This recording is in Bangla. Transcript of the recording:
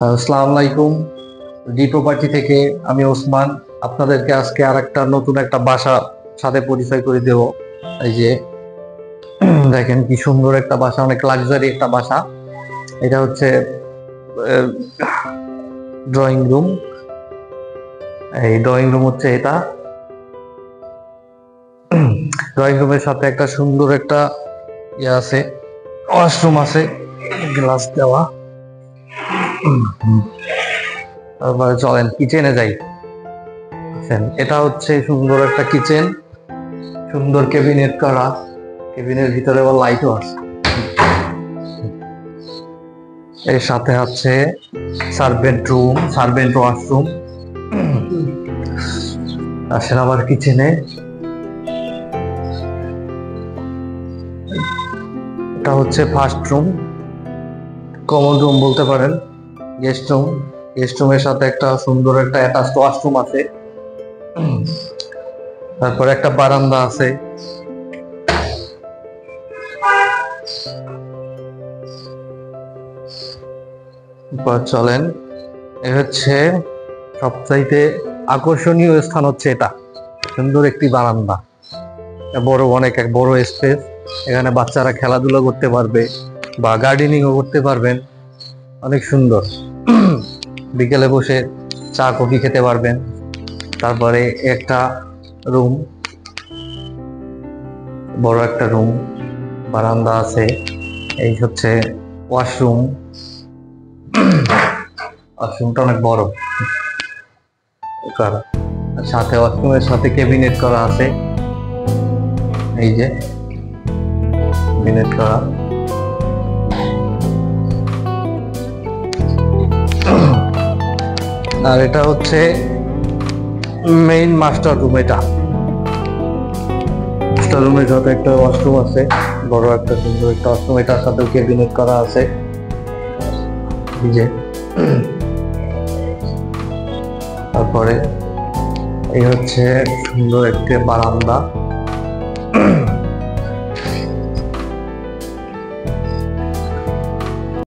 আসসালামু আলাইকুম। ডি প্রপার্টি থেকে আমি ওসমান আপনাদেরকে আজকে আরেকটা নতুন একটা বাসা সাথে পরিচয় করে দেব। এই যে দেখেন কি সুন্দর একটা বাসা, অনেক লাক্সারি একটা বাসা। এটা হচ্ছে ড্রয়িং রুম। এই ড্রয়িং রুম হচ্ছে এটা। ড্রয়িং রুমের সাথে একটা সুন্দর একটা ইয়ে আছে, ওয়াশরুম আছে, গ্লাস দেওয়া। তারপরে চলেন কিচেনে যাই। এটা হচ্ছে সুন্দর একটা কিচেন, সুন্দর ক্যাবিনেট করা। কেবিনের ভিতরে আবার লাইটও আছে। এর সাথে আছে সার্ভেন্ট রুম, সার্ভেন্ট ওয়াশরুম। আসেন আবার কিচেনে। এটা হচ্ছে ফার্স্ট রুম, কমন রুম বলতে পারেন, গেস্ট রুম। গেস্ট রুমের সাথে একটা সুন্দর একটা অ্যাটাচড ওয়াশরুম আছে। তারপরে একটা বারান্দা আছে। চলেন, এ হচ্ছে সবচাইতে আকর্ষণীয় স্থান হচ্ছে এটা, সুন্দর একটি বারান্দা, বড়, অনেক এক বড় স্পেস। এখানে বাচ্চারা খেলাধুলা করতে পারবে বা গার্ডেনিংও করতে পারবেন, অনেক সুন্দর। বিকেলে বসে চা কফি খেতে পারবেন। তারপরে একটা রুম, বড় একটা রুম, বারান্দা আছে। এই হচ্ছে ওয়াশরুম। ওয়াশরুমটা অনেক বড়, সাথে ওয়াশরুমের সাথে ক্যাবিনেট করা আছে। এই যে ক্যাবিনেট করা। আর এটা হচ্ছে মেইন মাস্টার রুম। এটা মাস্টার রুমের সাথে একটা ওয়াশরুম আছে, বড় একটা সুন্দর একটা ওয়াশরুম। এটার সাথে ক্যাবিনেট করা আছে। এই যে তারপরে এই হচ্ছে সুন্দর একটা বারান্দা।